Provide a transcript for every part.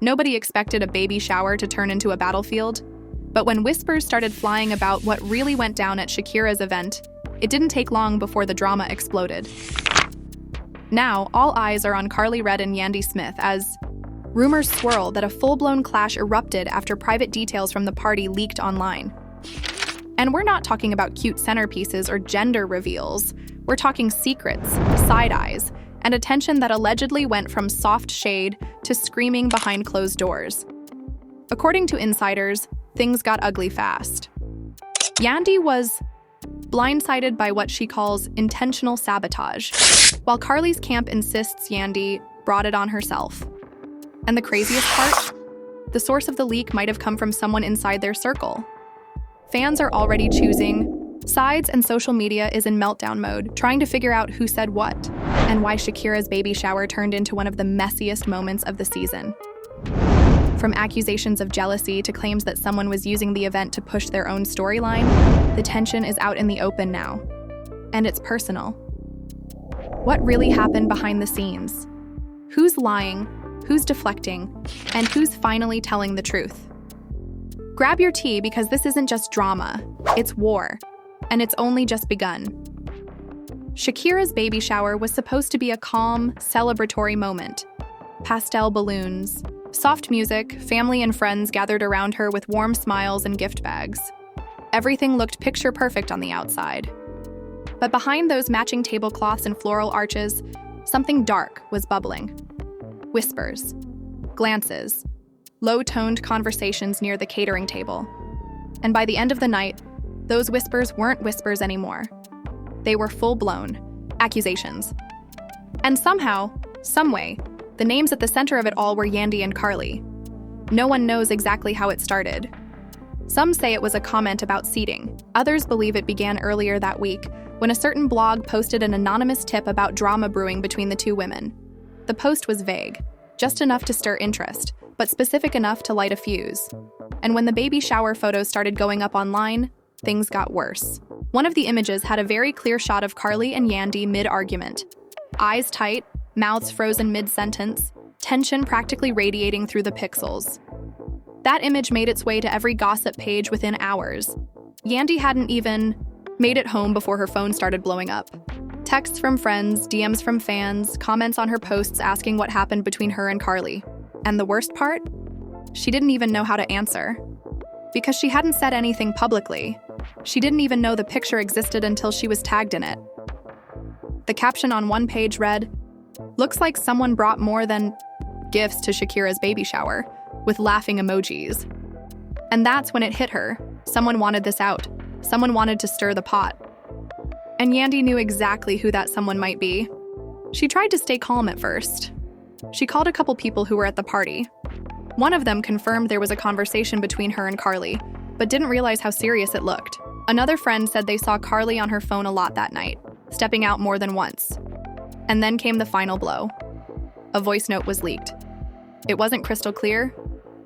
Nobody expected a baby shower to turn into a battlefield. But when whispers started flying about what really went down at Shakira's event, it didn't take long before the drama exploded. Now, all eyes are on Karlie and Yandy Smith as rumors swirl that a full-blown clash erupted after private details from the party leaked online. And we're not talking about cute centerpieces or gender reveals. We're talking secrets, side eyes, and attention that allegedly went from soft shade to screaming behind closed doors. According to insiders, things got ugly fast. Yandy was blindsided by what she calls intentional sabotage, while Karlie's camp insists Yandy brought it on herself. And the craziest part? The source of the leak might have come from someone inside their circle. Fans are already choosing sides, and social media is in meltdown mode, trying to figure out who said what, and why Shakira's baby shower turned into one of the messiest moments of the season. From accusations of jealousy to claims that someone was using the event to push their own storyline, the tension is out in the open now. And it's personal. What really happened behind the scenes? Who's lying? Who's deflecting? And who's finally telling the truth? Grab your tea, because this isn't just drama, it's war, and it's only just begun. Shakira's baby shower was supposed to be a calm, celebratory moment. Pastel balloons, soft music, family and friends gathered around her with warm smiles and gift bags. Everything looked picture perfect on the outside. But behind those matching tablecloths and floral arches, something dark was bubbling. Whispers, glances, low-toned conversations near the catering table. And by the end of the night, those whispers weren't whispers anymore. They were full-blown accusations. And somehow, someway, the names at the center of it all were Yandy and Karlie. No one knows exactly how it started. Some say it was a comment about seating. Others believe it began earlier that week, when a certain blog posted an anonymous tip about drama brewing between the two women. The post was vague, just enough to stir interest, but specific enough to light a fuse. And when the baby shower photos started going up online, things got worse. One of the images had a very clear shot of Karlie and Yandy mid-argument. Eyes tight, mouths frozen mid-sentence, tension practically radiating through the pixels. That image made its way to every gossip page within hours. Yandy hadn't even made it home before her phone started blowing up. Texts from friends, DMs from fans, comments on her posts asking what happened between her and Karlie. And the worst part? She didn't even know how to answer. Because she hadn't said anything publicly. She didn't even know the picture existed until she was tagged in it. The caption on one page read, "Looks like someone brought more than gifts to Shakira's baby shower," with laughing emojis. And that's when it hit her. Someone wanted this out. Someone wanted to stir the pot. And Yandy knew exactly who that someone might be. She tried to stay calm at first. She called a couple people who were at the party. One of them confirmed there was a conversation between her and Karlie, but didn't realize how serious it looked. Another friend said they saw Karlie on her phone a lot that night, stepping out more than once. And then came the final blow. A voice note was leaked. It wasn't crystal clear,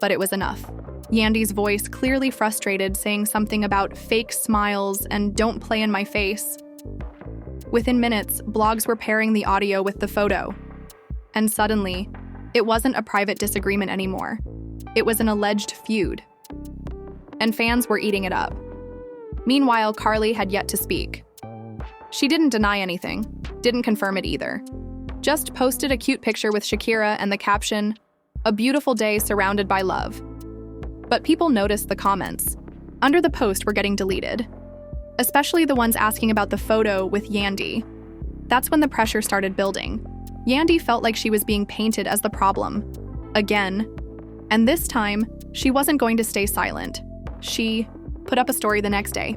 but it was enough. Yandy's voice, clearly frustrated, saying something about fake smiles and "don't play in my face." Within minutes, blogs were pairing the audio with the photo. And suddenly, it wasn't a private disagreement anymore. It was an alleged feud. And fans were eating it up. Meanwhile, Karlie had yet to speak. She didn't deny anything, didn't confirm it either. Just posted a cute picture with Shakira and the caption, "A beautiful day surrounded by love." But people noticed the comments. Under the post were getting deleted. Especially the ones asking about the photo with Yandy. That's when the pressure started building. Yandy felt like she was being painted as the problem. Again. And this time, she wasn't going to stay silent. She put up a story the next day.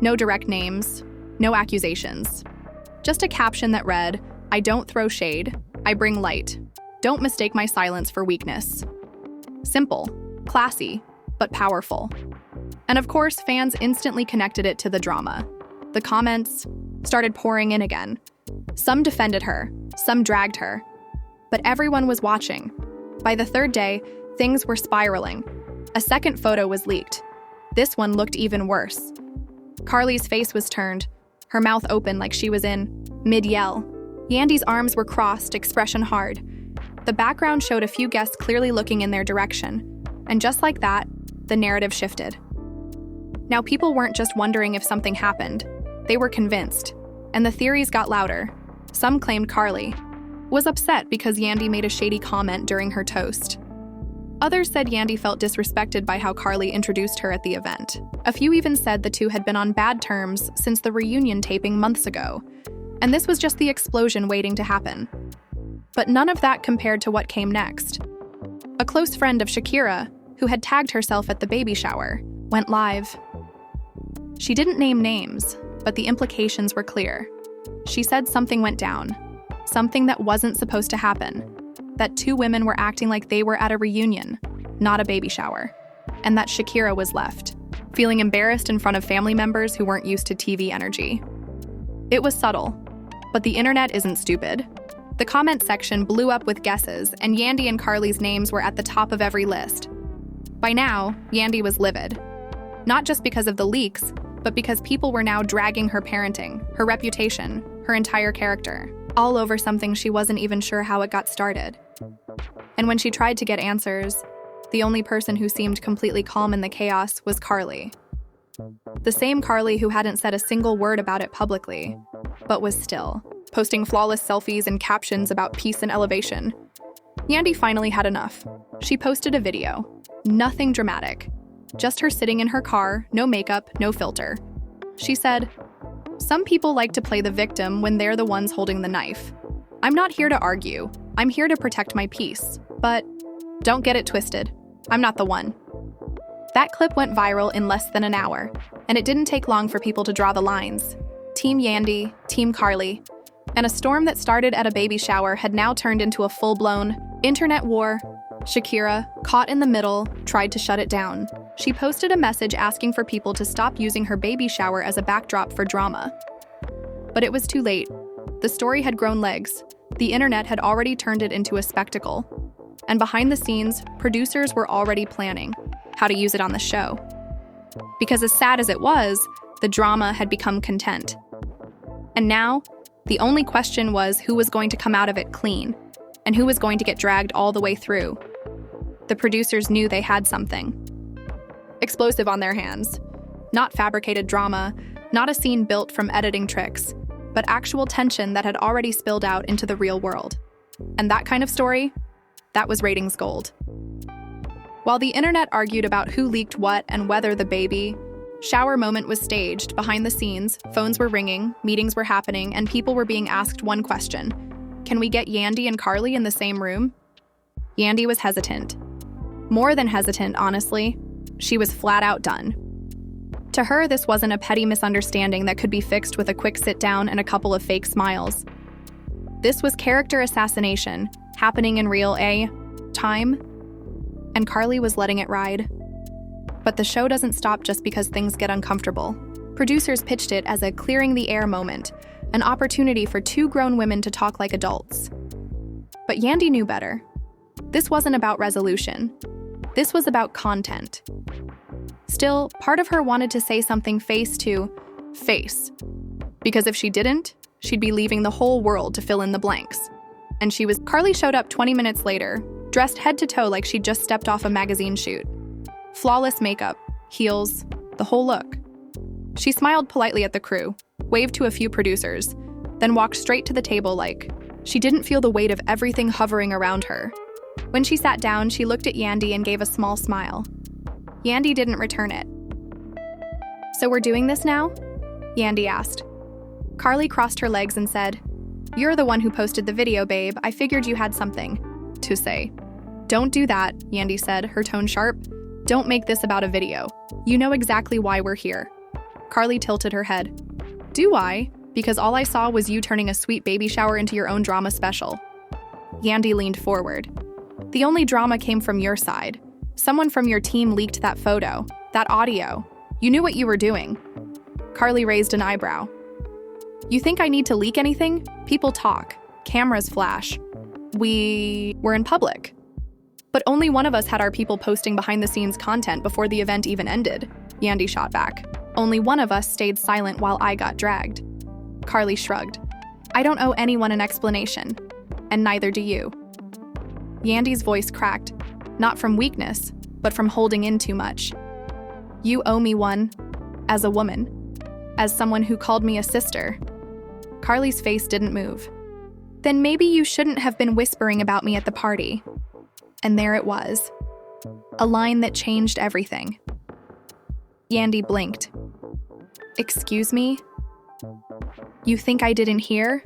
No direct names, no accusations. Just a caption that read, "I don't throw shade, I bring light. Don't mistake my silence for weakness." Simple, classy, but powerful. And of course, fans instantly connected it to the drama. The comments started pouring in again. Some defended her, some dragged her. But everyone was watching. By the third day, things were spiraling. A second photo was leaked. This one looked even worse. Karlie's face was turned, her mouth open like she was in mid-yell. Yandy's arms were crossed, expression hard. The background showed a few guests clearly looking in their direction, and just like that, the narrative shifted. Now people weren't just wondering if something happened, they were convinced, and the theories got louder. Some claimed Karlie was upset because Yandy made a shady comment during her toast. Others said Yandy felt disrespected by how Karlie introduced her at the event. A few even said the two had been on bad terms since the reunion taping months ago, and this was just the explosion waiting to happen. But none of that compared to what came next. A close friend of Shakira, who had tagged herself at the baby shower, went live. She didn't name names, but the implications were clear. She said something went down, something that wasn't supposed to happen, that two women were acting like they were at a reunion, not a baby shower, and that Shakira was left, feeling embarrassed in front of family members who weren't used to TV energy. It was subtle, but the internet isn't stupid. The comment section blew up with guesses, and Yandy and Karlie's names were at the top of every list. By now, Yandy was livid. Not just because of the leaks, but because people were now dragging her parenting, her reputation, her entire character, all over something she wasn't even sure how it got started. And when she tried to get answers, the only person who seemed completely calm in the chaos was Karlie. The same Karlie who hadn't said a single word about it publicly, but was still posting flawless selfies and captions about peace and elevation. Yandy finally had enough. She posted a video. Nothing dramatic. Just her sitting in her car, no makeup, no filter. She said, "Some people like to play the victim when they're the ones holding the knife. I'm not here to argue. I'm here to protect my peace. But don't get it twisted. I'm not the one." That clip went viral in less than an hour, and it didn't take long for people to draw the lines. Team Yandy, Team Karlie, and a storm that started at a baby shower had now turned into a full-blown internet war. Shakira, caught in the middle, tried to shut it down. She posted a message asking for people to stop using her baby shower as a backdrop for drama. But it was too late. The story had grown legs. The internet had already turned it into a spectacle. And behind the scenes, producers were already planning how to use it on the show. Because as sad as it was, the drama had become content. And now, the only question was who was going to come out of it clean, and who was going to get dragged all the way through. The producers knew they had something explosive on their hands. Not fabricated drama, not a scene built from editing tricks, but actual tension that had already spilled out into the real world. And that kind of story, that was ratings gold. While the internet argued about who leaked what and whether the baby shower moment was staged, behind the scenes, phones were ringing, meetings were happening, and people were being asked one question: can we get Yandy and Karlie in the same room? Yandy was hesitant. More than hesitant, honestly. She was flat out done. To her, this wasn't a petty misunderstanding that could be fixed with a quick sit-down and a couple of fake smiles. This was character assassination, happening in real time, and Karlie was letting it ride. But the show doesn't stop just because things get uncomfortable. Producers pitched it as a clearing the air moment, an opportunity for two grown women to talk like adults. But Yandy knew better. This wasn't about resolution. This was about content. Still, part of her wanted to say something face to face. Because if she didn't, she'd be leaving the whole world to fill in the blanks. And Karlie showed up 20 minutes later, dressed head to toe like she'd just stepped off a magazine shoot. Flawless makeup, heels, the whole look. She smiled politely at the crew, waved to a few producers, then walked straight to the table like she didn't feel the weight of everything hovering around her. When she sat down, she looked at Yandy and gave a small smile. Yandy didn't return it. "So we're doing this now?" Yandy asked. Karlie crossed her legs and said, "You're the one who posted the video, babe. I figured you had something to say." "Don't do that," Yandy said, her tone sharp. "Don't make this about a video. You know exactly why we're here." Karlie tilted her head. "Do I? Because all I saw was you turning a sweet baby shower into your own drama special." Yandy leaned forward. "The only drama came from your side. Someone from your team leaked that photo, that audio. You knew what you were doing." Karlie raised an eyebrow. "You think I need to leak anything? People talk. Cameras flash. We were in public. But only one of us had our people posting behind-the-scenes content before the event even ended," Yandy shot back. "Only one of us stayed silent while I got dragged." Karlie shrugged. "I don't owe anyone an explanation, and neither do you." Yandy's voice cracked, not from weakness, but from holding in too much. You owe me one, as a woman, as someone who called me a sister. Karlie's face didn't move. Then maybe you shouldn't have been whispering about me at the party. And there it was. A line that changed everything. Yandy blinked. Excuse me? You think I didn't hear?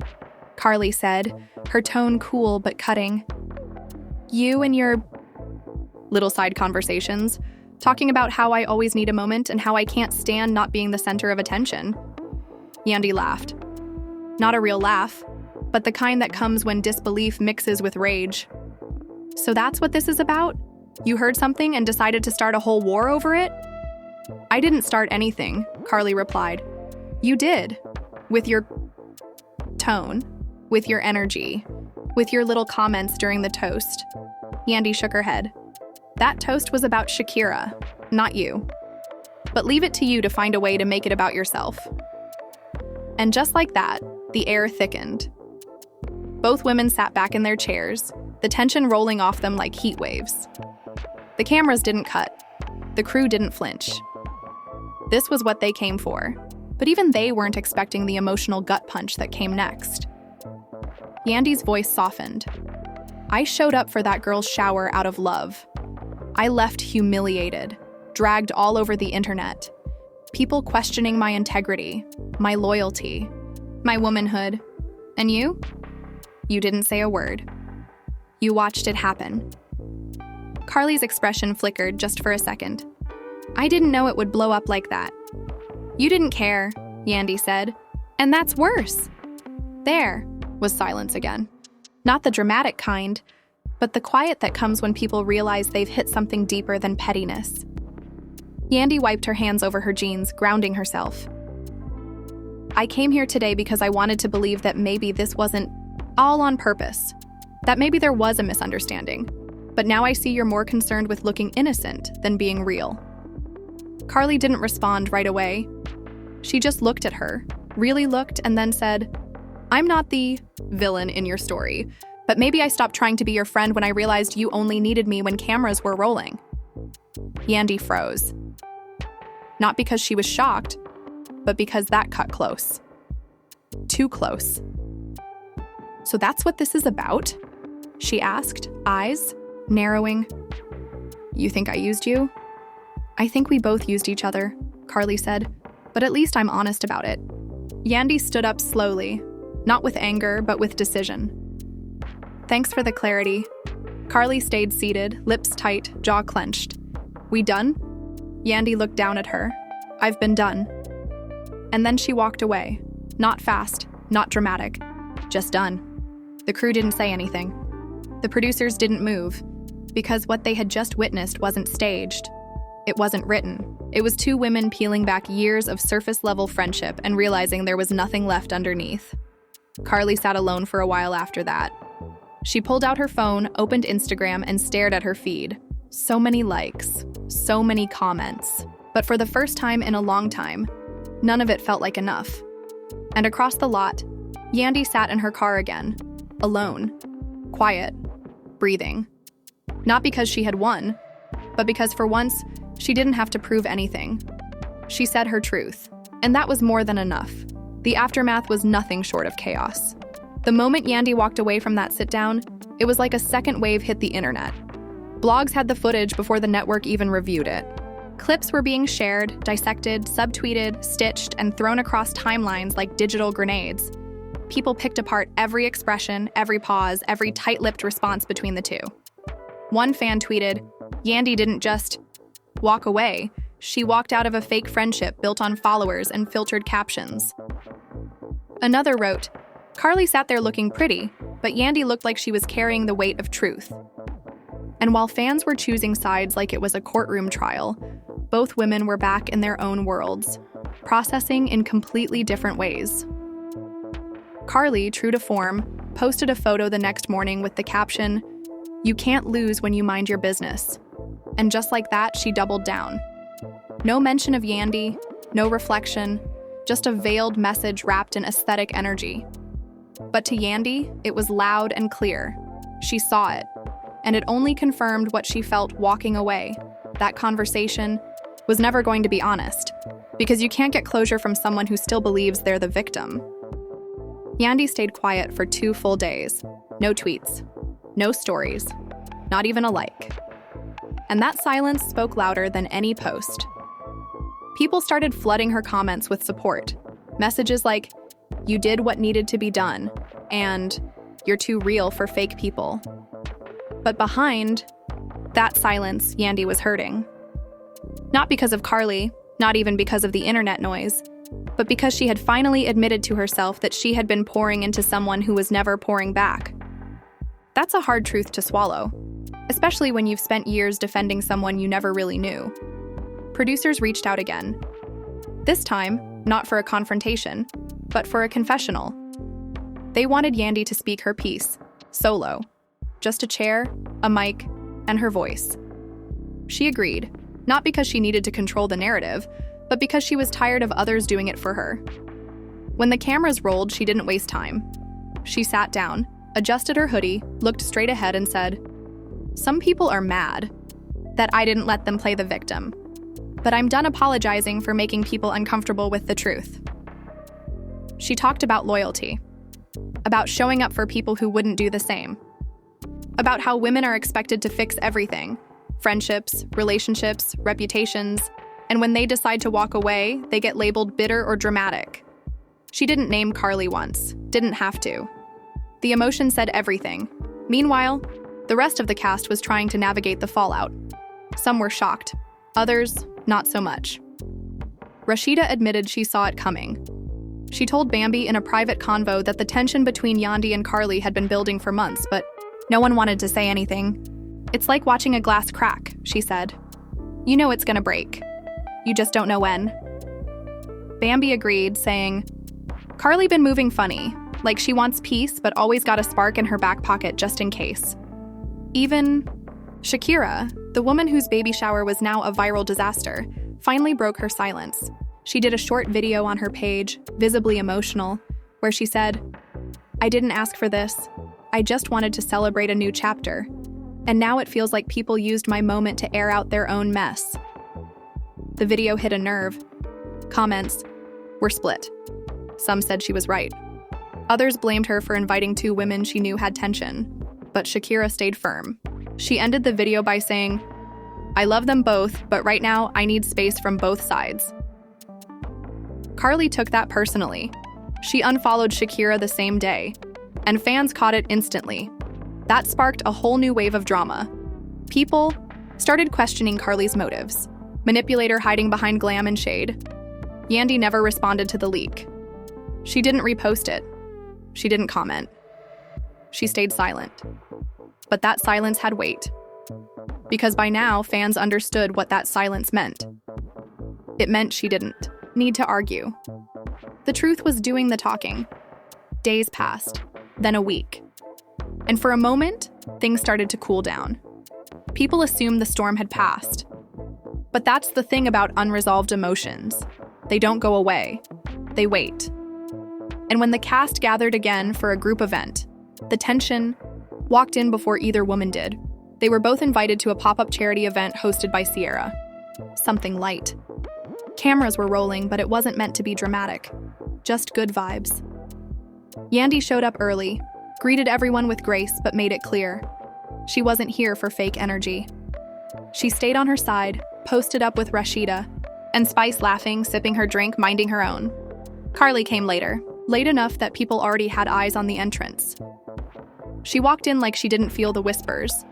Karlie said, her tone cool but cutting. You and your little side conversations, talking about how I always need a moment and how I can't stand not being the center of attention. Yandy laughed. Not a real laugh, but the kind that comes when disbelief mixes with rage. So that's what this is about? You heard something and decided to start a whole war over it? I didn't start anything, Karlie replied. You did. With your tone, with your energy, with your little comments during the toast. Yandy shook her head. That toast was about Shakira, not you. But leave it to you to find a way to make it about yourself. And just like that, the air thickened. Both women sat back in their chairs, the tension rolling off them like heat waves. The cameras didn't cut. The crew didn't flinch. This was what they came for, but even they weren't expecting the emotional gut punch that came next. Yandy's voice softened. I showed up for that girl's shower out of love. I left humiliated, dragged all over the internet. People questioning my integrity, my loyalty, my womanhood. And you? You didn't say a word. You watched it happen. Karlie's expression flickered just for a second. I didn't know it would blow up like that. You didn't care, Yandy said. And that's worse. There was silence again. Not the dramatic kind, but the quiet that comes when people realize they've hit something deeper than pettiness. Yandy wiped her hands over her jeans, grounding herself. I came here today because I wanted to believe that maybe this wasn't all on purpose, that maybe there was a misunderstanding. But now I see you're more concerned with looking innocent than being real. Karlie didn't respond right away. She just looked at her, really looked, and then said, I'm not the villain in your story, but maybe I stopped trying to be your friend when I realized you only needed me when cameras were rolling. Yandy froze. Not because she was shocked, but because that cut close. Too close. So that's what this is about? She asked, eyes narrowing. You think I used you? I think we both used each other, Karlie said, but at least I'm honest about it. Yandy stood up slowly, not with anger, but with decision. Thanks for the clarity. Karlie stayed seated, lips tight, jaw clenched. We done? Yandy looked down at her. I've been done. And then she walked away. Not fast, not dramatic. Just done. The crew didn't say anything. The producers didn't move, because what they had just witnessed wasn't staged. It wasn't written. It was two women peeling back years of surface-level friendship and realizing there was nothing left underneath. Karlie sat alone for a while after that. She pulled out her phone, opened Instagram, and stared at her feed. So many likes, so many comments. But for the first time in a long time, none of it felt like enough. And across the lot, Yandy sat in her car again, alone, quiet, breathing. Not because she had won, but because for once, she didn't have to prove anything. She said her truth, and that was more than enough. The aftermath was nothing short of chaos. The moment Yandy walked away from that sit-down, it was like a second wave hit the internet. Blogs had the footage before the network even reviewed it. Clips were being shared, dissected, subtweeted, stitched, and thrown across timelines like digital grenades. People picked apart every expression, every pause, every tight-lipped response between the two. One fan tweeted, Yandy didn't just walk away. She walked out of a fake friendship built on followers and filtered captions. Another wrote, Karlie sat there looking pretty, but Yandy looked like she was carrying the weight of truth. And while fans were choosing sides like it was a courtroom trial, both women were back in their own worlds, processing in completely different ways. Karlie, true to form, posted a photo the next morning with the caption, You can't lose when you mind your business. And just like that, she doubled down. No mention of Yandy, no reflection, just a veiled message wrapped in aesthetic energy. But to Yandy, it was loud and clear. She saw it. and it only confirmed what she felt walking away. That conversation was never going to be honest, because you can't get closure from someone who still believes they're the victim. Yandy stayed quiet for 2 full days. No tweets, no stories, not even a like. And that silence spoke louder than any post. People started flooding her comments with support. Messages like, "You did what needed to be done," and "You're too real for fake people." But behind that silence, Yandy was hurting. Not because of Karlie, not even because of the internet noise, but because she had finally admitted to herself that she had been pouring into someone who was never pouring back. That's a hard truth to swallow, especially when you've spent years defending someone you never really knew. Producers reached out again. This time, not for a confrontation, but for a confessional. They wanted Yandy to speak her piece, solo. Just a chair, a mic, and her voice. She agreed, not because she needed to control the narrative, but because she was tired of others doing it for her. When the cameras rolled, she didn't waste time. She sat down, adjusted her hoodie, looked straight ahead and said, "Some people are mad that I didn't let them play the victim, but I'm done apologizing for making people uncomfortable with the truth." She talked about loyalty, about showing up for people who wouldn't do the same, about how women are expected to fix everything, friendships, relationships, reputations, and when they decide to walk away, they get labeled bitter or dramatic. She didn't name Karlie once, didn't have to. The emotion said everything. Meanwhile, the rest of the cast was trying to navigate the fallout. Some were shocked, others not so much. Rashida admitted she saw it coming. She told Bambi in a private convo that the tension between Yandy and Karlie had been building for months, but no one wanted to say anything. "It's like watching a glass crack," she said. "You know it's gonna break. You just don't know when." Bambi agreed, saying, "Karlie been moving funny, like she wants peace but always got a spark in her back pocket just in case." Even Shakira, the woman whose baby shower was now a viral disaster, finally broke her silence. She did a short video on her page, visibly emotional, where she said, "I didn't ask for this. I just wanted to celebrate a new chapter. And now it feels like people used my moment to air out their own mess." The video hit a nerve. Comments were split. Some said she was right. Others blamed her for inviting 2 women she knew had tension. But Shakira stayed firm. She ended the video by saying, "I love them both, but right now I need space from both sides." Karlie took that personally. She unfollowed Shakira the same day, and fans caught it instantly. That sparked a whole new wave of drama. People started questioning Karlie's motives. Manipulator hiding behind glam and shade. Yandy never responded to the leak. She didn't repost it. She didn't comment. She stayed silent. But that silence had weight. Because by now, fans understood what that silence meant. It meant she didn't need to argue. The truth was doing the talking. Days passed, then a week. And for a moment, things started to cool down. People assumed the storm had passed. But that's the thing about unresolved emotions. They don't go away. They wait. And when the cast gathered again for a group event, the tension walked in before either woman did. They were both invited to a pop-up charity event hosted by Sierra. Something light. Cameras were rolling, but it wasn't meant to be dramatic. Just good vibes. Yandy showed up early, greeted everyone with grace, but made it clear she wasn't here for fake energy. She stayed on her side, posted up with Rashida, and Spice laughing, sipping her drink, minding her own. Karlie came later, late enough that people already had eyes on the entrance. She walked in like she didn't feel the whispers,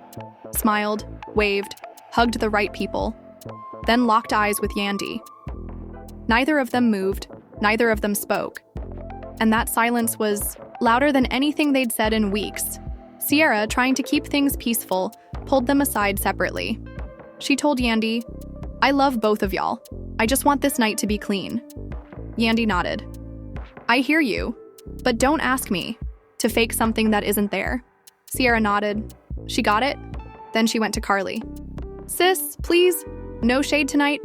smiled, waved, hugged the right people, then locked eyes with Yandy. Neither of them moved, neither of them spoke. And that silence was louder than anything they'd said in weeks. Sierra, trying to keep things peaceful, pulled them aside separately. She told Yandy, "I love both of y'all. I just want this night to be clean." Yandy nodded. "I hear you, but don't ask me to fake something that isn't there." Sierra nodded. She got it. Then she went to Karlie. "Sis, please, no shade tonight."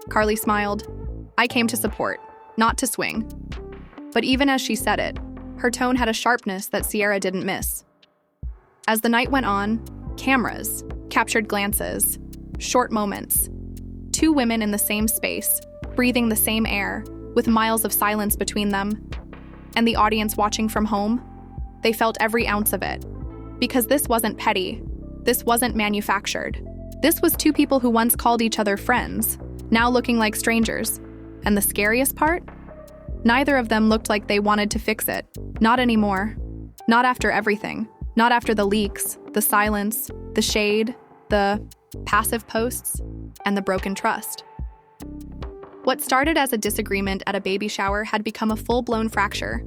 Karlie smiled. "I came to support, not to swing." But even as she said it, her tone had a sharpness that Sierra didn't miss. As the night went on, Cameras, captured glances, short moments. Two women in the same space, breathing the same air, with miles of silence between them. And the audience watching from home? They felt every ounce of it. Because this wasn't petty. This wasn't manufactured. This was two people who once called each other friends, now looking like strangers. And the scariest part? Neither of them looked like they wanted to fix it. Not anymore. Not after everything. Not after the leaks, the silence, the shade, the passive posts, and the broken trust. What started as a disagreement at a baby shower had become a full-blown fracture.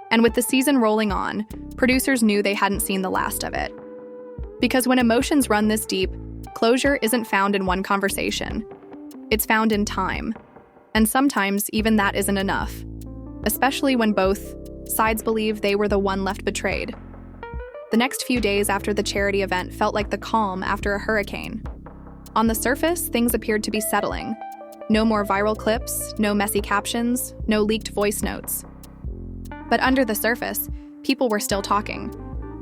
And with the season rolling on, producers knew they hadn't seen the last of it. Because when emotions run this deep, closure isn't found in one conversation. It's found in time. And sometimes even that isn't enough. Especially when both sides believe they were the one left betrayed. The next few days after the charity event felt like the calm after a hurricane. On the surface, things appeared to be settling. No more viral clips, no messy captions, no leaked voice notes. But under the surface, people were still talking.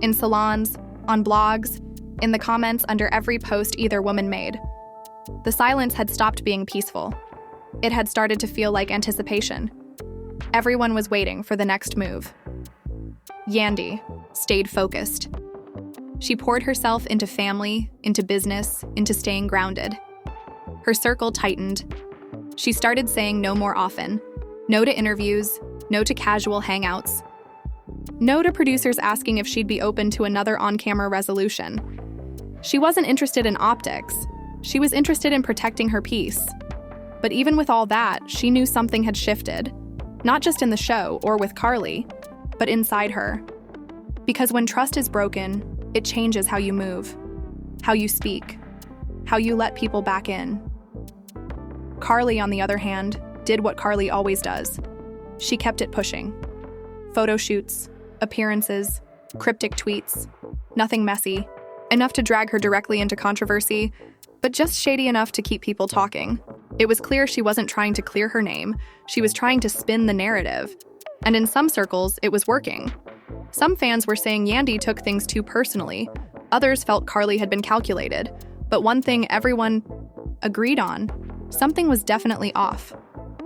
In salons, on blogs, in the comments under every post either woman made. The silence had stopped being peaceful. It had started to feel like anticipation. Everyone was waiting for the next move. Yandy stayed focused. She poured herself into family, into business, into staying grounded. Her circle tightened. She started saying no more often. No to interviews, no to casual hangouts. No to producers asking if she'd be open to another on-camera resolution. She wasn't interested in optics. She was interested in protecting her peace. But even with all that, she knew something had shifted. Not just in the show or with Karlie, but inside her. Because when trust is broken, it changes how you move, how you speak, how you let people back in. Karlie, on the other hand, did what Karlie always does. She kept it pushing. Photo shoots, appearances, cryptic tweets, nothing messy, enough to drag her directly into controversy, but just shady enough to keep people talking. It was clear she wasn't trying to clear her name, she was trying to spin the narrative. And in some circles, it was working. Some fans were saying Yandy took things too personally, others felt Karlie had been calculated, but one thing everyone agreed on, something was definitely off.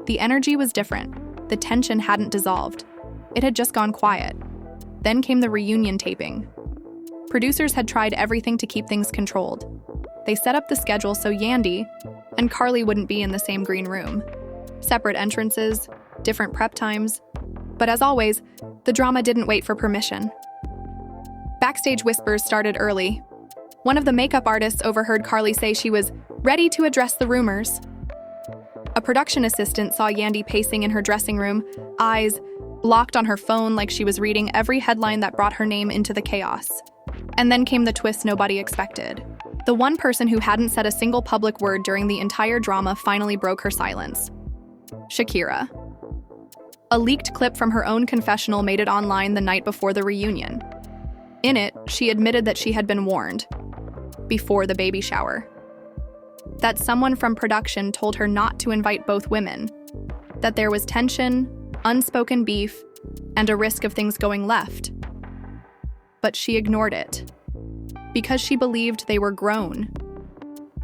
The energy was different, the tension hadn't dissolved. It had just gone quiet. Then came the reunion taping. Producers had tried everything to keep things controlled. They set up the schedule so Yandy and Karlie wouldn't be in the same green room. Separate entrances, different prep times. But as always, the drama didn't wait for permission. Backstage whispers started early. One of the makeup artists overheard Karlie say she was ready to address the rumors. A production assistant saw Yandy pacing in her dressing room, eyes locked on her phone like she was reading every headline that brought her name into the chaos. And then came the twist nobody expected. The one person who hadn't said a single public word during the entire drama finally broke her silence. Shakira. A leaked clip from her own confessional made it online the night before the reunion. In it, she admitted that she had been warned before the baby shower. That someone from production told her not to invite both women. That there was tension, unspoken beef, and a risk of things going left. But she ignored it. Because she believed they were grown.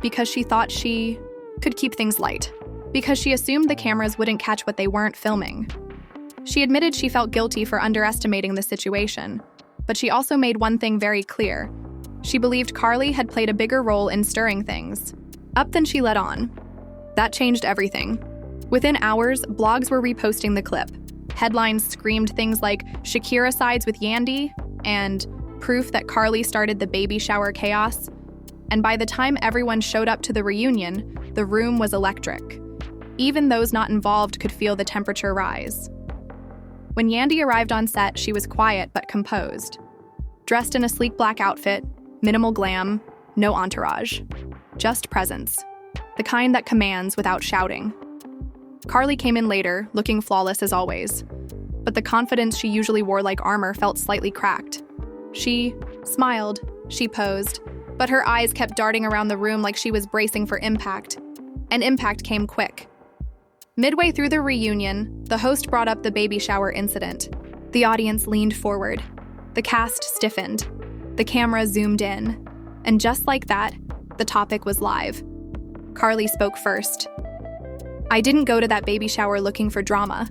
Because she thought she could keep things light. Because she assumed the cameras wouldn't catch what they weren't filming. She admitted she felt guilty for underestimating the situation, but she also made one thing very clear. She believed Karlie had played a bigger role in stirring things up than she let on. That changed everything. Within hours, blogs were reposting the clip. Headlines screamed things like Shakira sides with Yandy and proof that Karlie started the baby shower chaos. And by the time everyone showed up to the reunion, the room was electric. Even those not involved could feel the temperature rise. When Yandy arrived on set, she was quiet but composed. Dressed in a sleek black outfit, minimal glam, no entourage. Just presence. The kind that commands without shouting. Karlie came in later, looking flawless as always. But the confidence she usually wore like armor felt slightly cracked. She smiled, she posed, but her eyes kept darting around the room like she was bracing for impact. And impact came quick. Midway through the reunion, the host brought up the baby shower incident. The audience leaned forward. The cast stiffened. The camera zoomed in. And just like that, the topic was live. Karlie spoke first. "I didn't go to that baby shower looking for drama.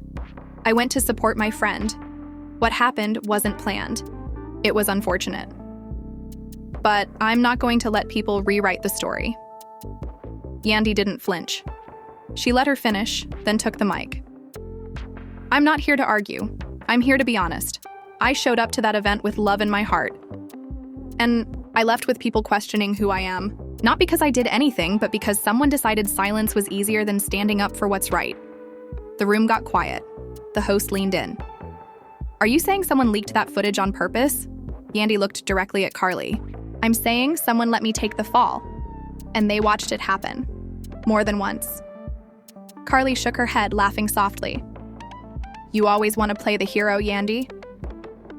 I went to support my friend. What happened wasn't planned. It was unfortunate. But I'm not going to let people rewrite the story." Yandy didn't flinch. She let her finish, then took the mic. "I'm not here to argue. I'm here to be honest. I showed up to that event with love in my heart. And I left with people questioning who I am. Not because I did anything, but because someone decided silence was easier than standing up for what's right." The room got quiet. The host leaned in. "Are you saying someone leaked that footage on purpose?" Yandy looked directly at Karlie. "I'm saying someone let me take the fall. And they watched it happen. More than once." Karlie shook her head, laughing softly. "You always want to play the hero, Yandy?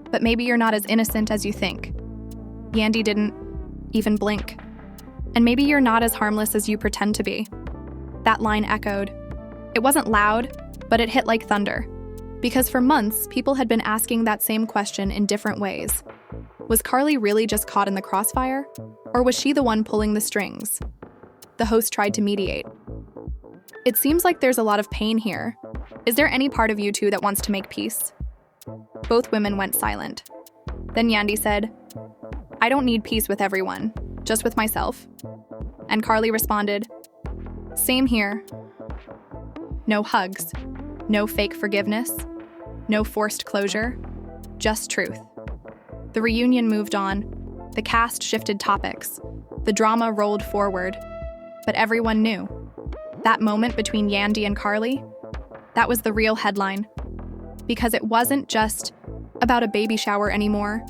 But maybe you're not as innocent as you think." Yandy didn't even blink. "And maybe you're not as harmless as you pretend to be." That line echoed. It wasn't loud, but it hit like thunder. Because for months, people had been asking that same question in different ways. Was Karlie really just caught in the crossfire? Or was she the one pulling the strings? The host tried to mediate. "It seems like there's a lot of pain here. Is there any part of you two that wants to make peace?" Both women went silent. Then Yandy said, "I don't need peace with everyone, just with myself." And Karlie responded, "Same here." No hugs, no fake forgiveness, no forced closure, just truth. The reunion moved on. The cast shifted topics. The drama rolled forward. But everyone knew. That moment between Yandy and Karlie, that was the real headline. Because it wasn't just about a baby shower anymore.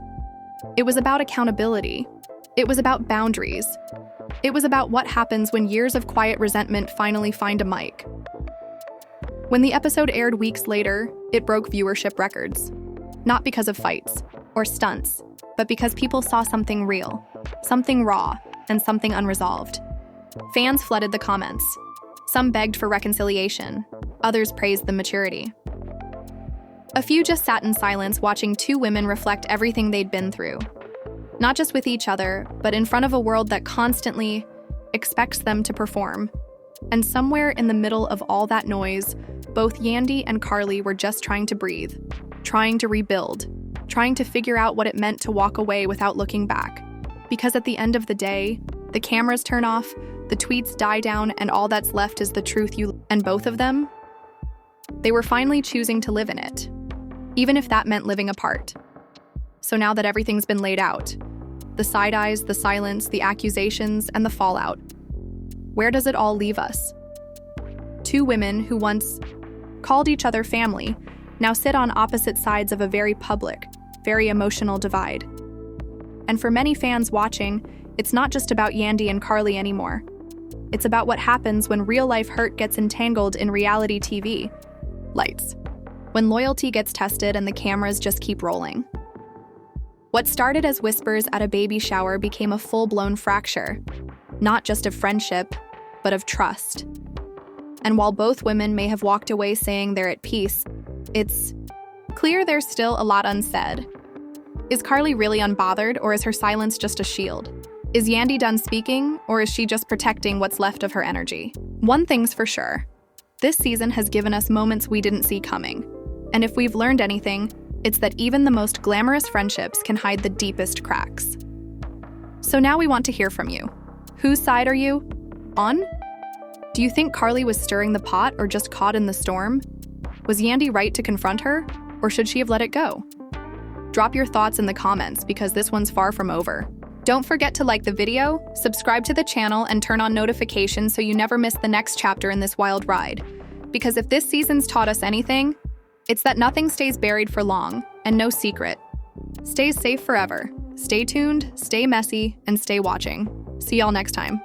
It was about accountability. It was about boundaries. It was about what happens when years of quiet resentment finally find a mic. When the episode aired weeks later, it broke viewership records. Not because of fights or stunts, but because people saw something real, something raw, and something unresolved. Fans flooded the comments. Some begged for reconciliation. Others praised the maturity. A few just sat in silence watching two women reflect everything they'd been through. Not just with each other, but in front of a world that constantly expects them to perform. And somewhere in the middle of all that noise, both Yandy and Karlie were just trying to breathe, trying to rebuild, trying to figure out what it meant to walk away without looking back. Because at the end of the day, the cameras turn off, the tweets die down, and all that's left is the truth and both of them, they were finally choosing to live in it, even if that meant living apart. So now that everything's been laid out, the side eyes, the silence, the accusations, and the fallout, where does it all leave us? Two women who once called each other family now sit on opposite sides of a very public, very emotional divide. And for many fans watching, it's not just about Yandy and Karlie anymore. It's about what happens when real-life hurt gets entangled in reality TV. Lights. When loyalty gets tested and the cameras just keep rolling. What started as whispers at a baby shower became a full-blown fracture. Not just of friendship, but of trust. And while both women may have walked away saying they're at peace, it's clear there's still a lot unsaid. Is Karlie really unbothered, or is her silence just a shield? Is Yandy done speaking, or is she just protecting what's left of her energy? One thing's for sure. This season has given us moments we didn't see coming. And if we've learned anything, it's that even the most glamorous friendships can hide the deepest cracks. So now we want to hear from you. Whose side are you on? Do you think Karlie was stirring the pot or just caught in the storm? Was Yandy right to confront her, or should she have let it go? Drop your thoughts in the comments because this one's far from over. Don't forget to like the video, subscribe to the channel, and turn on notifications so you never miss the next chapter in this wild ride. Because if this season's taught us anything, it's that nothing stays buried for long, and no secret stays safe forever. Stay tuned, stay messy, and stay watching. See y'all next time.